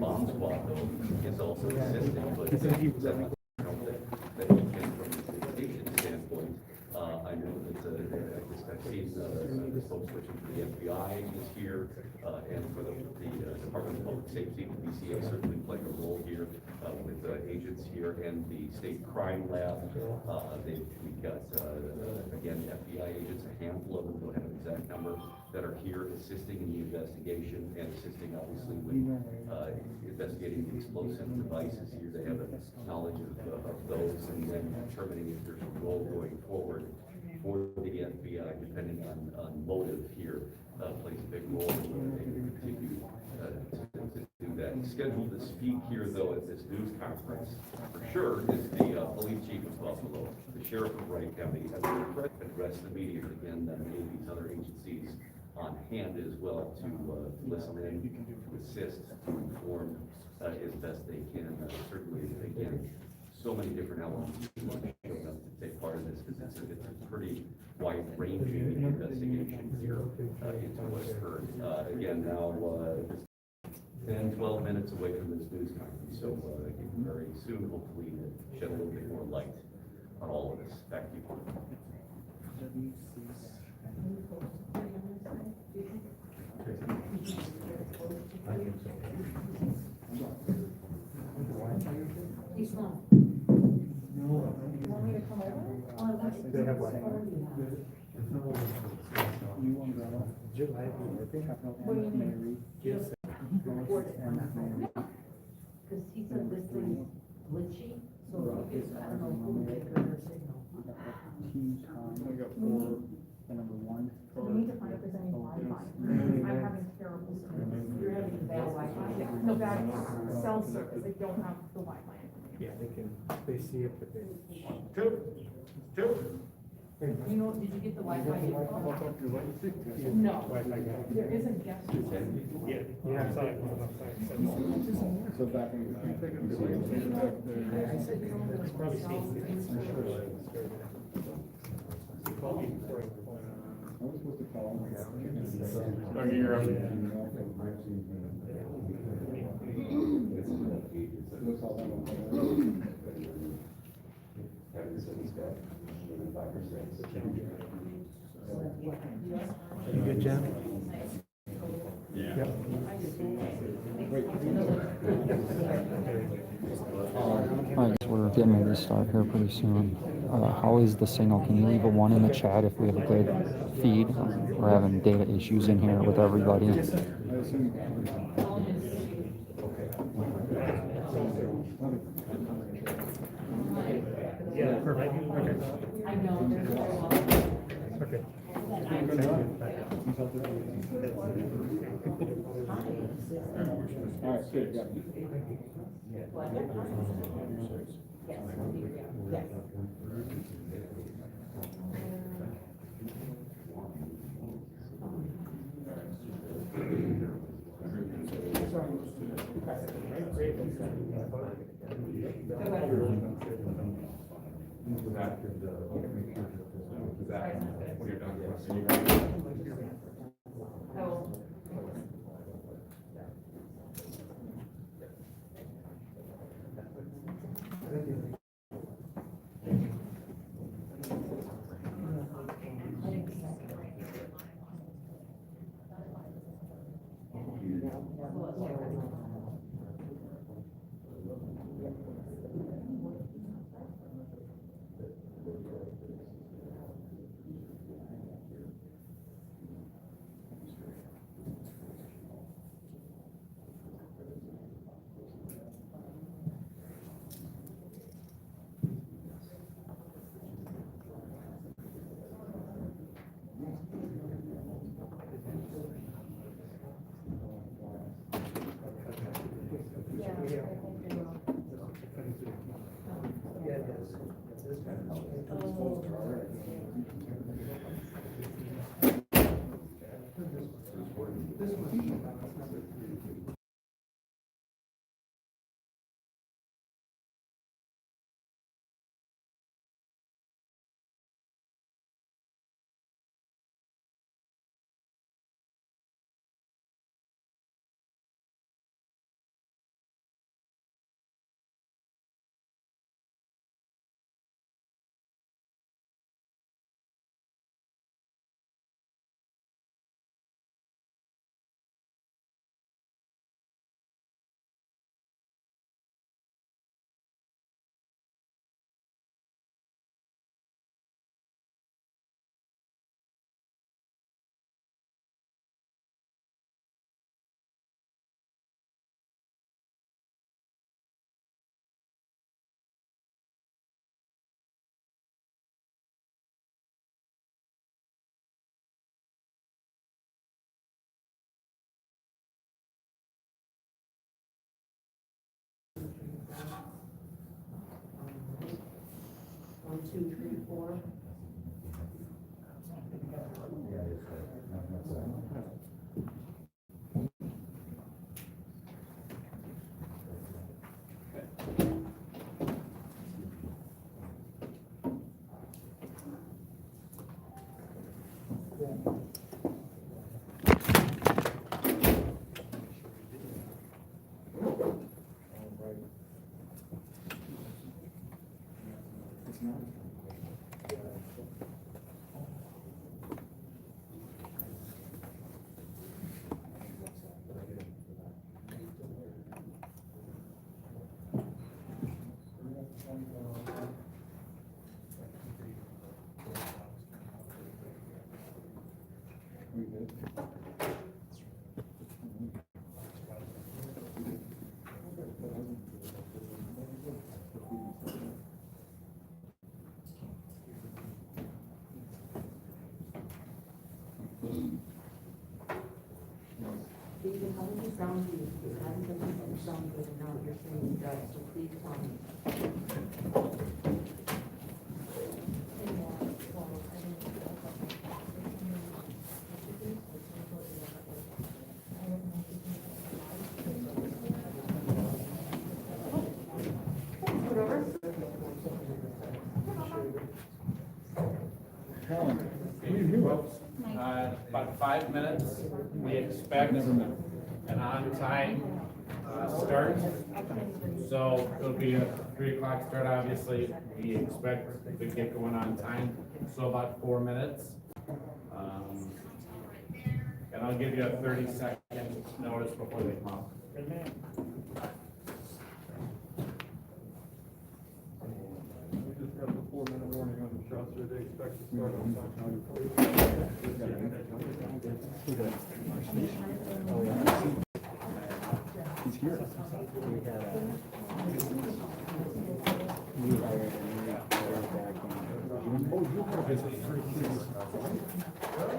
bomb squad though is also assisting, but that he can, from the station standpoint, I know that I've seen the folks switching to the FBI this year, and for the Department of Public Safety, the DCA certainly playing a role here with agents here and the state crime lab. We've got again FBI agents, a handful of them, don't have an exact number, that are here assisting in the investigation and assisting obviously with investigating the explosive devices here. They have a knowledge of those and then determining if there's a role going forward for the FBI, depending on motive here, plays a big role in they continue to do that. Scheduled to speak here though at this news conference for sure is the police chief of Buffalo, the sheriff of Wright County, and the address the media again, many of these other agencies on hand as well to listen in, to assist, to inform as best they can. Certainly, again, so many different elements showing up to take part in this because it's a pretty wide-ranging investigation here into what's occurred. Again, now 10, 12 minutes away from this news conference, so very soon, hopefully, shed a little bit more light on all of this. Back to you. He's not. Want me to come over? They have what? You want to go? July, I think I've not Mary. Yes. Because he said this thing is glitchy, so it's, I don't know who they got their signal. Team Tom. I got four. The number one. We need to find if there's any Wi-Fi. I'm having terrible service. You're having bad Wi-Fi. No, bad cell service, they don't have the Wi-Fi. Yeah, they see it, but they. Two. You know, did you get the Wi-Fi? No, there isn't guest. Yeah, I saw it. So back in. It's probably I was supposed to call him. Oh, you're up. You good, Jen? Yeah. Yep. Alright, so we're getting ready to start here pretty soon. How is the signal? Can you leave a 1 in the chat if we have a good feed? We're having data issues in here with everybody. Yeah, perfect. Okay. I know. Okay. All right, good. 2, 3, 4. David, how does it sound to you? It hasn't been sound good, and now you're saying it does, so please tell me. About 5 minutes, we expect an on-time start. So it'll be a 3 o'clock start, obviously. We expect to get going on time, so about 4 minutes. And I'll give you a 30-second notice before they come up. We just got the 4-minute warning on the truck, so they expect to start on time. He's here.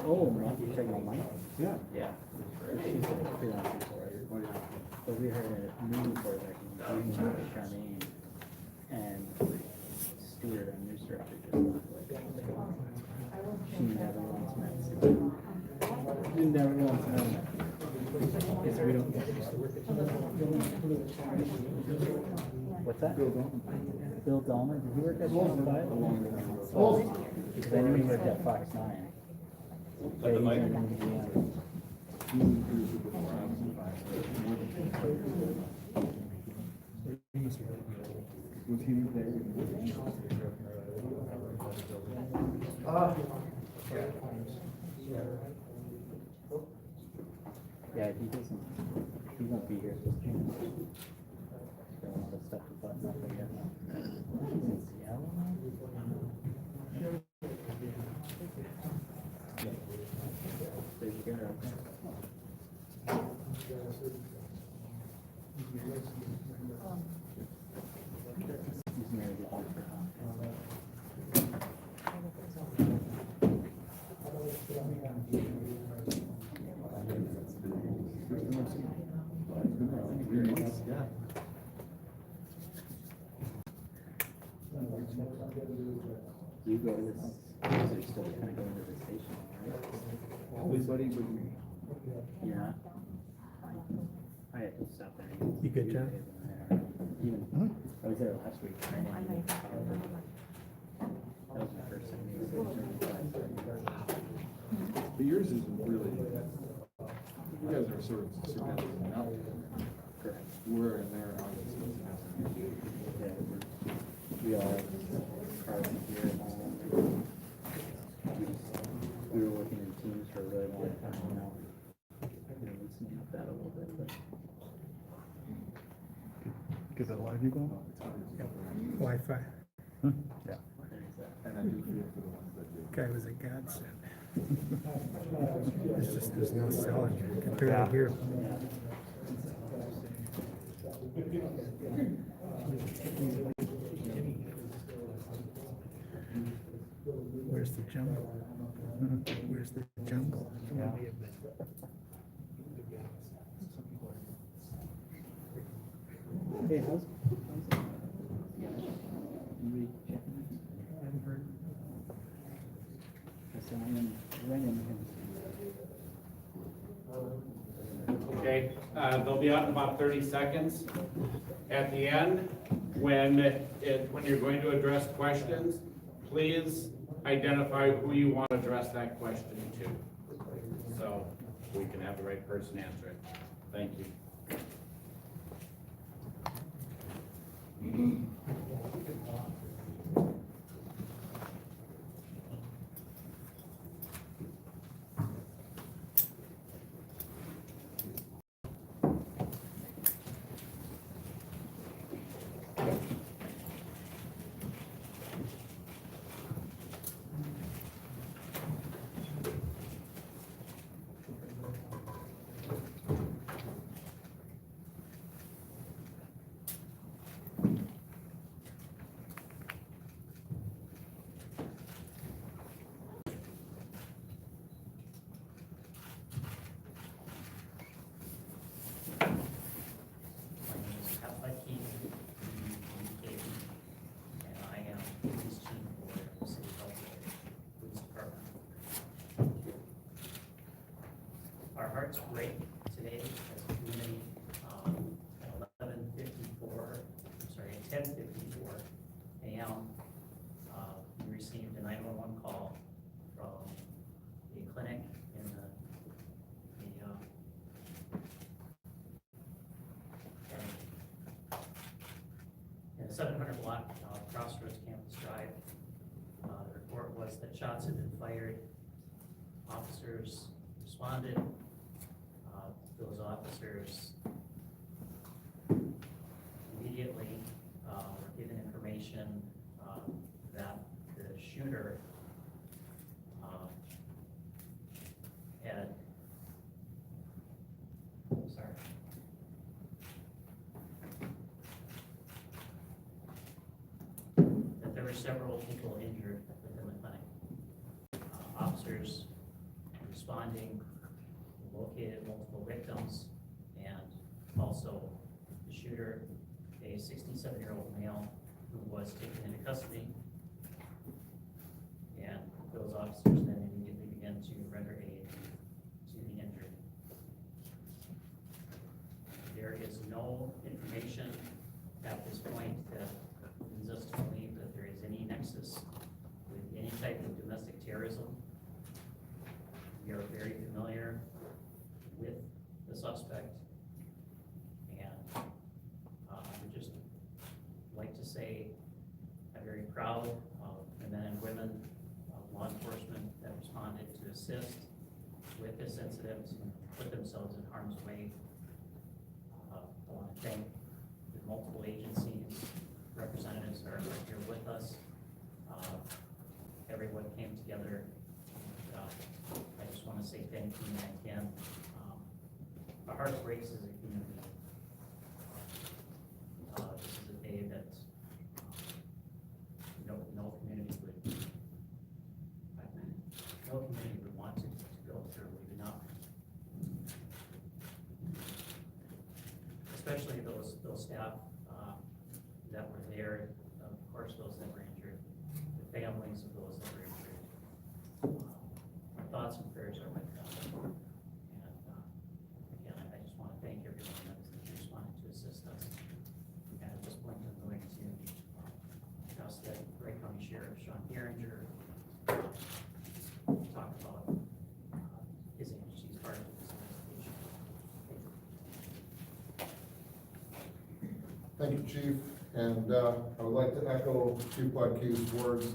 Oh, you're checking on mine? Yeah. Yeah. So we heard a new report that Charmaine and Stuart, our new structure, just left. She never wants met. She never wants met. Because we don't. What's that? Bill Dolman. Bill Dolman? Did he work at Fox 5? Because I knew he worked at Fox 9. Let the mic. Was he there? Yeah, he doesn't. He won't be here. Got a lot of stuff to button up again. He's in Seattle now? There you go. He's married to Oliver. Yeah. You go to this, you're still kind of going to the station, right? Always buddy with me. Yeah. I had to stop there. You good, John? Even, I was there last week. I didn't even that was my first time. But yours is really, you guys are sort of significant out. Correct. We're in there, obviously. Yeah, we all have cars here at home. We were working in teams for a really long time now. We're loosening up that a little bit, but. Is it live you going? Wi-Fi. Yeah. And I do feel for the ones that do. Guy was a godsend. It's just, there's no cell in here, compared to here. Where's the jungle? Where's the jungle? Hey, how's it? You checking? ringing him. Okay, they'll be out in about 30 seconds. At the end, when you're going to address questions, please identify who you want to address that question to, so we can have the right person answer it. Thank you. And I am police chief for the City of Police Department. Our hearts break today as a community, at 10:54 a.m. We received a 911 call from a clinic in the 700 block Crossroads Campus Drive. The report was that shots had been fired. Officers responded. Those officers immediately were given information that the shooter that there were several people injured within the clinic. Officers responding located multiple victims, and also the shooter, a 67-year-old male who was taken into custody. And those officers then immediately began to render aid to the injured. There is no information at this point that leads us to believe that there is any nexus with any type of domestic terrorism. We are very familiar with the suspect, and would just like to say I'm very proud of the men and women of law enforcement that responded to assist with this incident and put themselves in harm's way. I want to thank the multiple agencies, representatives that are here with us. Everyone came together. I just want to say thank you again. Our heart breaks as a community. This is a day that no community would want to go through. We do not, especially those staff that were there. Of course, those that were injured, the families of those that were injured. Our thoughts and prayers are with them. And again, I just want to thank everyone that responded to assist us. And at this point, I'm going to ask that Wright County Sheriff Sean Geringer talk about his agency's part of this investigation. Thank you, Chief. And I would like to echo Chief Wadkey's words.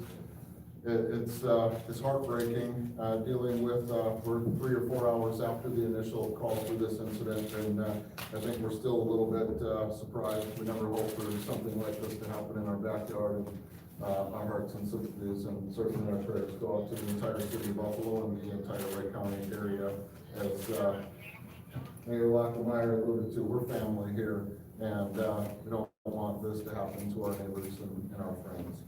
It's heartbreaking dealing with, we're 3 or 4 hours after the initial call for this incident, and I think we're still a little bit surprised. We never hoped for something like this to happen in our backyard. Our hearts and sympathies and certainly our prayers go out to the entire city of Buffalo and the entire Wright County area. As Mayor Lockemeyer alluded to, we're family here, and we don't want this to happen to our neighbors and our friends.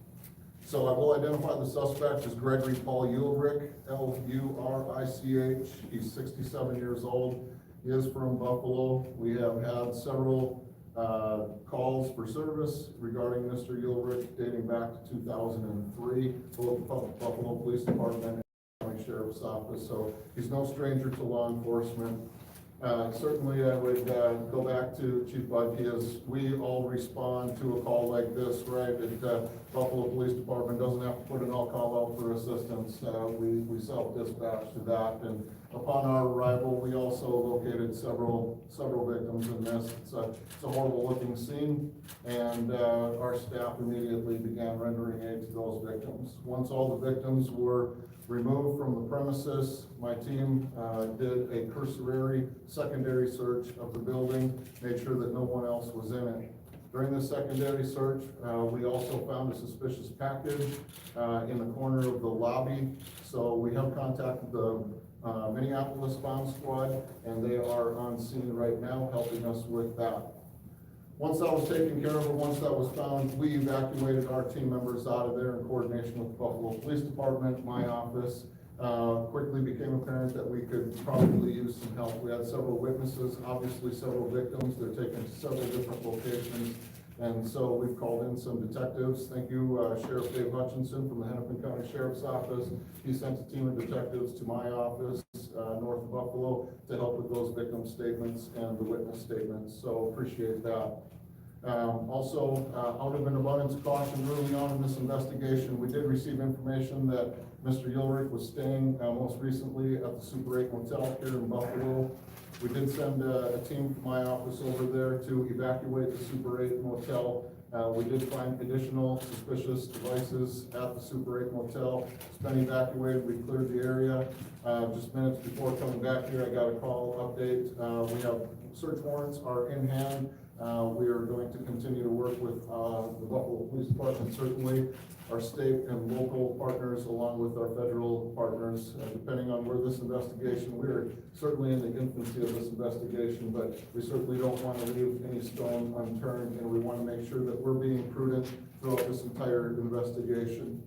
So I will identify the suspect as Gregory Paul Ulrich, L-U-R-I-C-H. He's 67 years old. He is from Buffalo. We have had several calls for service regarding Mr. Ulrich dating back to 2003. Both Buffalo Police Department and County Sheriff's Office, so he's no stranger to law enforcement. Certainly, I would go back to Chief Budke, as we all respond to a call like this, right? Buffalo Police Department doesn't have to put an all call out for assistance. We self-dispatch to that, and upon our arrival, we also located several victims in this. It's a horrible looking scene, and our staff immediately began rendering aid to those victims. Once all the victims were removed from the premises, my team did a cursory secondary search of the building, made sure that no one else was in it. During this secondary search, we also found a suspicious package in the corner of the lobby. So we have contacted the Minneapolis bomb squad, and they are on scene right now helping us with that. Once that was taken care of, or once that was found, we evacuated our team members out of there in coordination with the Buffalo Police Department, my office. Quickly became apparent that we could probably use some help. We had several witnesses, obviously several victims. They're taken to several different locations. And so we've called in some detectives. Thank you, Sheriff Dave Hutchinson from the Hennepin County Sheriff's Office. He sent a team of detectives to my office, north of Buffalo, to help with those victim statements and the witness statements. So appreciate that. Also, out of an abundance of caution early on in this investigation, we did receive information that Mr. Ulrich was staying most recently at the Super 8 Motel here in Buffalo. We did send a team from my office over there to evacuate the Super 8 Motel. We did find additional suspicious devices at the Super 8 Motel. It's been evacuated, we cleared the area. Just minutes before coming back here, I got a call update. We have search warrants are in hand. We are going to continue to work with the Buffalo Police Department, certainly our state and local partners, along with our federal partners, depending on where this investigation, we're certainly in the infancy of this investigation, but we certainly don't want to leave any stone unturned, and we want to make sure that we're being prudent throughout this entire investigation.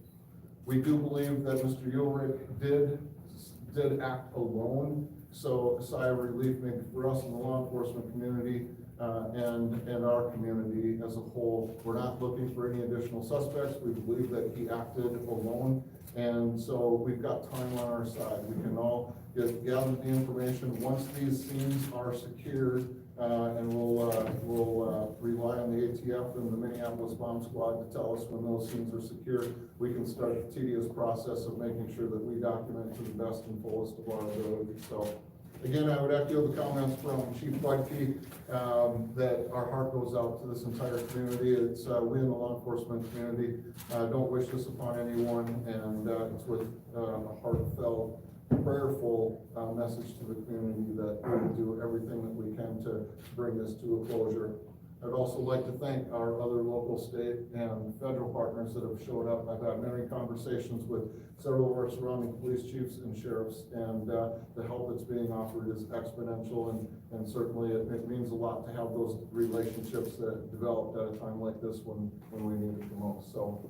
We do believe that Mr. Ulrich did act alone, so a sigh of relief maybe for us in the law enforcement community, and our community as a whole. We're not looking for any additional suspects. We believe that he acted alone, and so we've got time on our side. We can all gather the information. Once these scenes are secured, and we'll rely on the ATF and the Minneapolis bomb squad to tell us when those scenes are secure. We can start the tedious process of making sure that we document to the best and fullest of our ability. So again, I would echo the comments from Chief Budke, that our heart goes out to this entire community. It's, we in the law enforcement community, don't wish this upon anyone, and it's with a heartfelt, prayerful message to the community that we will do everything that we can to bring this to a closure. I'd also like to thank our other local, state, and federal partners that have showed up. I've had many conversations with several of our surrounding police chiefs and sheriffs, and the help that's being offered is exponential, and certainly it means a lot to have those relationships that developed at a time like this when we need it the most. So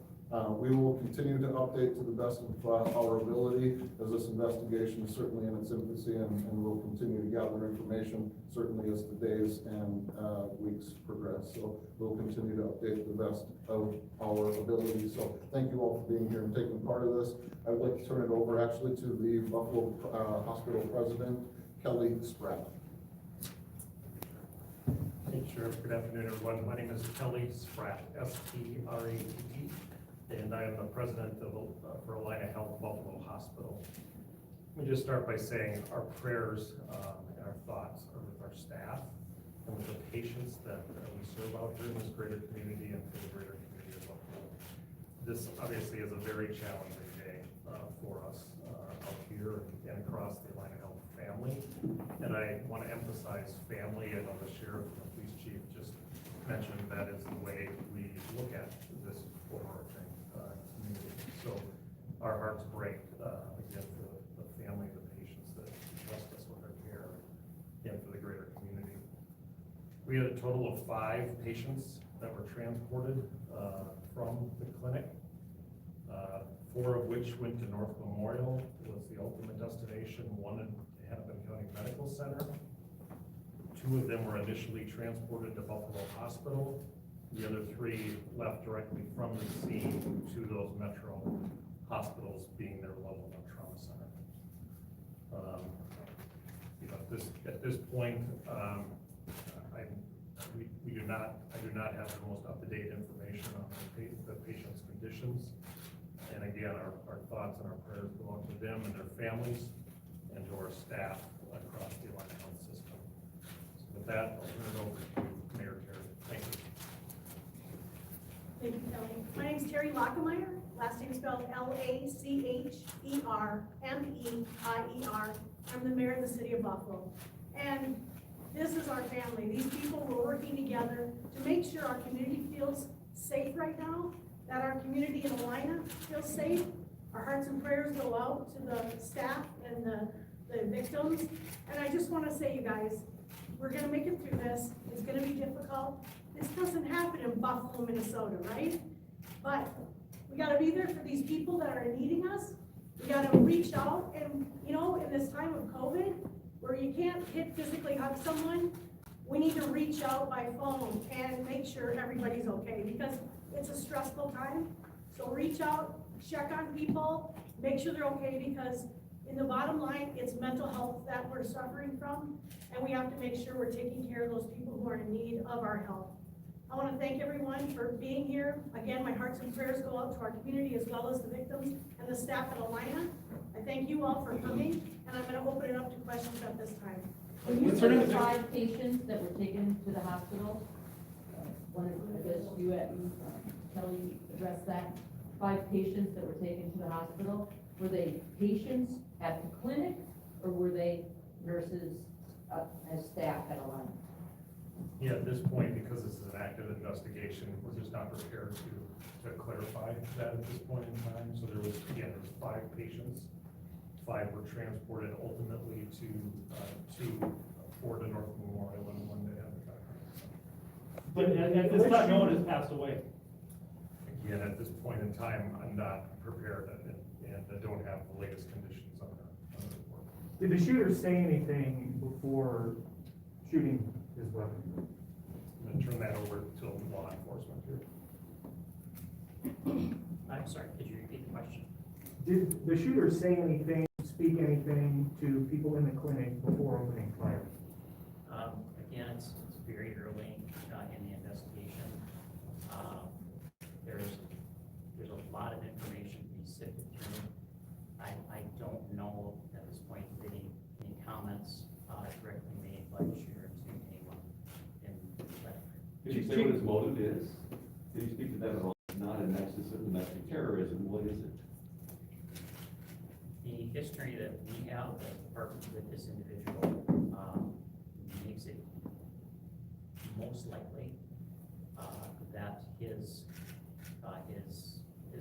we will continue to update to the best of our ability, as this investigation is certainly in its infancy, and we'll continue to gather information certainly as the days and weeks progress. So we'll continue to update to the best of our ability. So thank you all for being here and taking part of this. I would like to turn it over actually to the Buffalo Hospital President, Kelly Stratton. Thank you, Sheriff. Good afternoon, everyone. My name is Kelly Stratton, S-T-R-A-T-T, and I am the president of for Alina Health Buffalo Hospital. Let me just start by saying our prayers and our thoughts are with our staff and with the patients that we serve out here in this greater community and for the greater community of Buffalo. This obviously is a very challenging day for us out here and across the Alina Health family. And I want to emphasize family. I know the sheriff and the police chief just mentioned that is the way we look at this overarching community. So our hearts break again for the family, the patients that trust us with their care, and for the greater community. We had a total of 5 patients that were transported from the clinic, 4 of which went to North Memorial, was the ultimate destination, 1 in Hennepin County Medical Center. 2 of them were initially transported to Buffalo Hospital. The other 3 left directly from the scene to those metro hospitals, being their level 1 trauma center. You know, at this point, I do not have the most up-to-date information on the patient's conditions. And again, our thoughts and our prayers go out to them and their families and to our staff across the Alina Health System. So with that, I'll turn it over to Mayor Terry. Thank you. Thank you, Kelly. My name's Terry Lockemeyer, last name spelled Lachermeier. I'm the mayor of the city of Buffalo. And this is our family. These people were working together to make sure our community feels safe right now, that our community in Alina feels safe. Our hearts and prayers go out to the staff and the victims. And I just want to say, you guys, we're going to make it through this. It's going to be difficult. This doesn't happen in Buffalo, Minnesota, right? But we got to be there for these people that are needing us. We got to reach out, and you know, in this time of COVID, where you can't physically hug someone, we need to reach out by phone and make sure everybody's okay, because it's a stressful time. So reach out, check on people, make sure they're okay, because in the bottom line, it's mental health that we're suffering from, and we have to make sure we're taking care of those people who are in need of our help. I want to thank everyone for being here. Again, my hearts and prayers go out to our community as well as the victims and the staff at Alina. I thank you all for coming, and I'm going to open it up to questions at this time. When you said the 5 patients that were taken to the hospital, one of, I guess you and Kelly addressed that, 5 patients that were taken to the hospital, were they patients at the clinic, or were they nurses as staff at Alina? Yeah, at this point, because this is an active investigation, we're just not prepared to clarify that at this point in time. So there was 5 patients. 5 were transported ultimately to Florida North Memorial, and 1 that had the contract. But at this time, no one has passed away. Again, at this point in time, I'm not prepared and I don't have the latest conditions on the report. Did the shooter say anything before shooting his weapon? I'm gonna turn that over to law enforcement here. I'm sorry, could you repeat the question? Did the shooter say anything, speak anything to people in the clinic before opening fire? Again, it's very early in the investigation. There's a lot of information to be sifted through. I don't know at this point any comments directly made by the shooter to anyone in the clinic. Did you say what his motive is? Did you speak to that at all? Not a nexus of domestic terrorism, what is it? The history that we have with this individual makes it most likely that his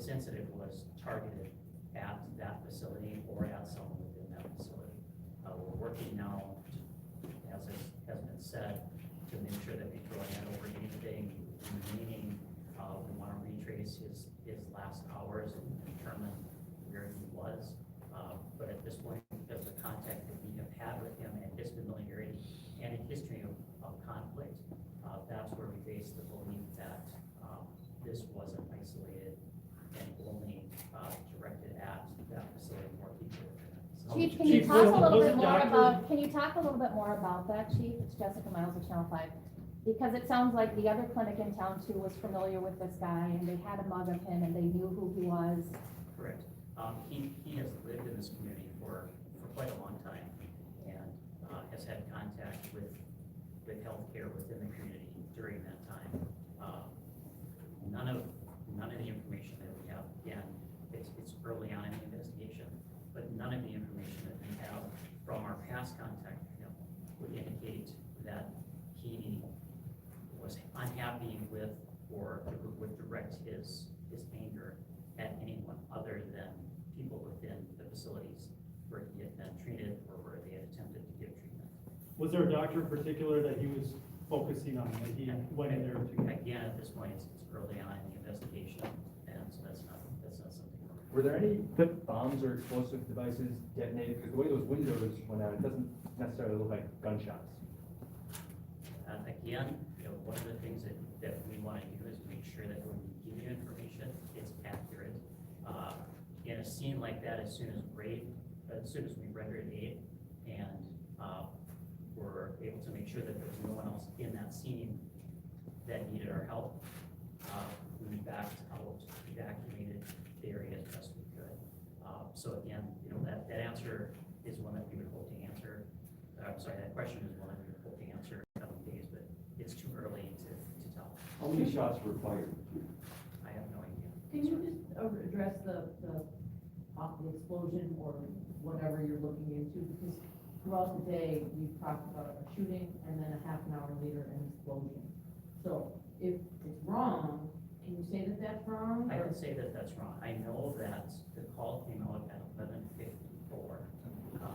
incident was targeted at that facility or at someone within that facility. We're working now, as has been said, to make sure that we throw a net over anything remaining. We want to retrace his last hours and determine where he was. But at this point, because of the contact that we have had with him and his familiarity and a history of conflict, that's where we base the belief that this wasn't isolated and only directed at that facility or people within that facility. Chief, can you talk a little bit more about, that, Chief? It's Jessica Miles of Channel 5. Because it sounds like the other clinic in town too was familiar with this guy, and they had a mug of him and they knew who he was. Correct. He has lived in this community for quite a long time and has had contact with healthcare within the community during that time. None of the information that we have, again, it's early on in the investigation, but none of the information that we have from our past contact with him would indicate that he was unhappy with or would direct his anger at anyone other than people within the facilities where he had been treated or where they had attempted to give treatment. Was there a doctor in particular that he was focusing on, that he went in there to? Again, at this point, it's early on in the investigation, and so that's not something. Were there any bombs or explosive devices detonated? Because the way those windows went out, it doesn't necessarily look like gunshots. Again, one of the things that we want to do is make sure that when we give you information, it's accurate. In a scene like that, as soon as Ray as soon as we rendered aid and, were able to make sure that there was no one else in that scene that needed our help, we backed out, evacuated the area as best we could. So again, you know, that answer is one that we would hope to answer. Sorry, that question is one that we would hope to answer in a couple of days, but it's too early to tell. How many shots were fired? I have no idea. Can you just address the explosion or whatever you're looking into? Because throughout the day, we've talked about a shooting and then a half an hour later, an explosion. So if it's wrong, can you say that that's wrong? I can say that that's wrong. I know that the call came out at 11:54.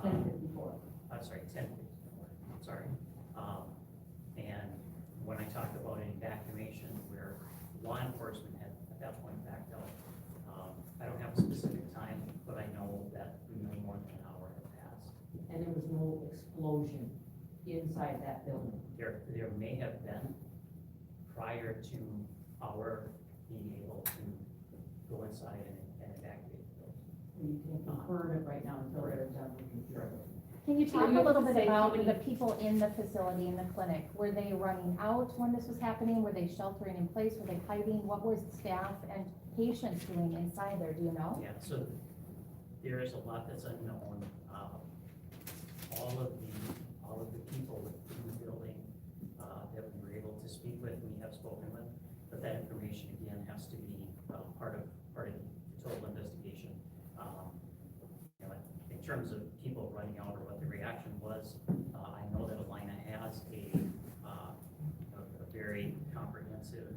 10:54. I'm sorry, 10:54, sorry. And when I talked about an evacuation where law enforcement had at that point backed out, I don't have a specific time, but I know that no more than an hour had passed. And there was no explosion inside that building. There may have been prior to our being able to go inside and evacuate the building. You can confirm it right now until they're done with the Can you So talk you a have little to bit say how about many- the people in the facility, in the clinic? Were they running out when this was happening? Were they sheltering in place? Were they hiding? What were staff and patients doing inside there? Do you know? Yeah, so there is a lot that's unknown. All of the people in the building, that we were able to speak with, we have spoken with, but that information again has to be, part of the total investigation. You know, in terms of people running out or what the reaction was, I know that Alina has a very comprehensive,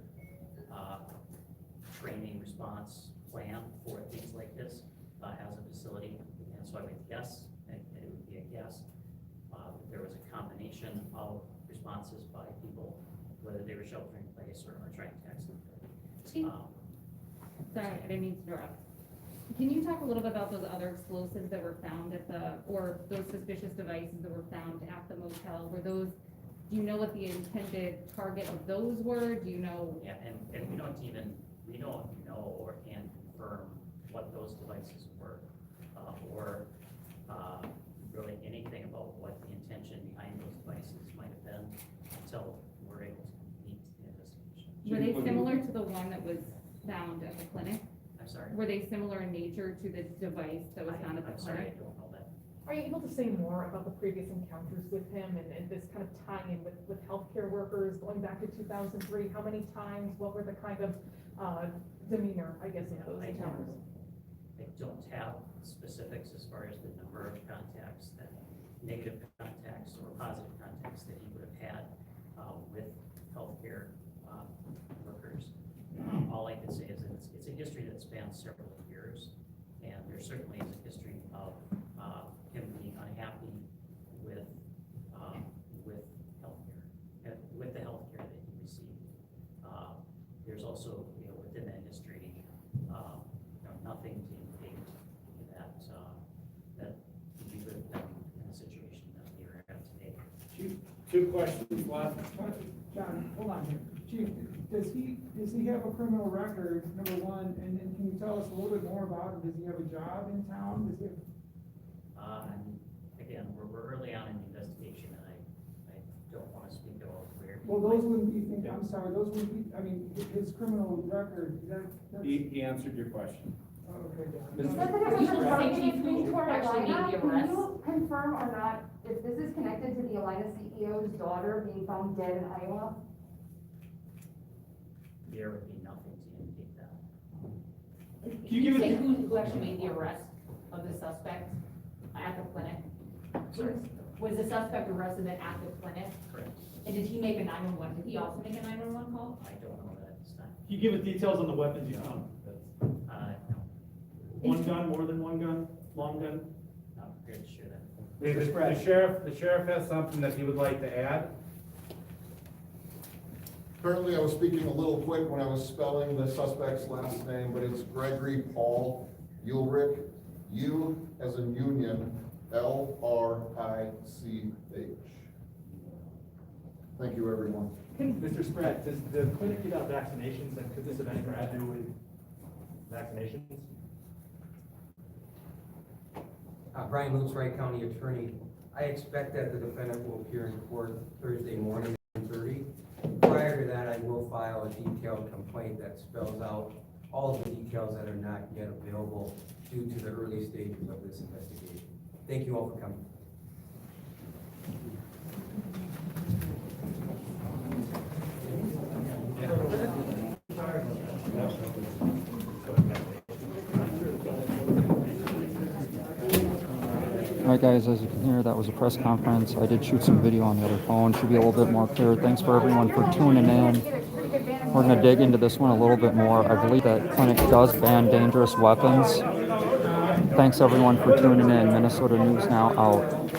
training response plan for things like this, as a facility. And so I would guess, and it would be a guess, that there was a combination of responses by people, whether they were sheltering in place or trying to exit. Sorry, I didn't mean to interrupt. Can you talk a little bit about those other explosives that were found at or those suspicious devices that were found at the motel? Were those, do you know what the intended target of those were? Do you know? Yeah, and we don't know or can confirm what those devices were, or really anything about what the intention behind those devices might have been until we're able to meet the investigation. Were they similar to the one that was found at the clinic? I'm sorry? Were they similar in nature to the device that was found at the I'm sorry, clinic? I don't know that. Are you able to say more about the previous encounters with him and this kind of tying in with healthcare workers going back to 2003? How many times? What were the kind of demeanor, I guess, of those encounters? I don't have specifics as far as the number of contacts, that negative contacts or positive contacts that he would have had with healthcare workers. All I can say is that it's a history that spans several years, and there certainly is a history of him being unhappy with healthcare, with the healthcare that he received. There's also, within that history, nothing to indicate that that we would have been in the situation that we are at today. Chief, 2 questions left. John, hold on here. Chief, does he have a criminal record, number one, and then can you tell us a little bit more about him? Does he have a job in town? Does he have? Again, we're early on in the investigation, and I don't want to speak about where. Well, those wouldn't be, I'm sorry, those wouldn't be, I mean, his criminal record, that's. He answered your question. Okay, John. Can you confirm or not if this is connected to the Alina CEO's daughter being found dead in Iowa? There would be nothing to indicate that. Can you say who actually made the arrest of the suspect at the clinic? Was the suspect arrested at the clinic? Correct. And did he make a 911? Did he also make a 911 call? I don't know that at this time. Can you give us details on the weapons you found? No, One gun, more than one gun, long gun? not prepared to share that. The sheriff has something that he would like to add. Apparently, I was speaking a little quick when I was spelling the suspect's last name, but it's Gregory Paul Ulrich, U as in Union, L-R-I-C-H. Thank you, everyone. Mr. Spratt, does the clinic give out vaccinations, and could this event have to do with vaccinations? Brian Lutz, Wright County Attorney. I expect that the defendant will appear in court Thursday morning at 9:30. Prior to that, I will file a detailed complaint that spells out all of the details that are not yet available due to the early stages of this investigation. Thank you all for coming. Alright guys, as you can hear, that was a press conference. I did shoot some video on the other phone, should be a little bit more clear. Thanks for everyone for tuning in. We're going to dig into this one a little bit more. I believe that clinic does ban dangerous weapons. Thanks everyone for tuning in. Minnesota News Now out.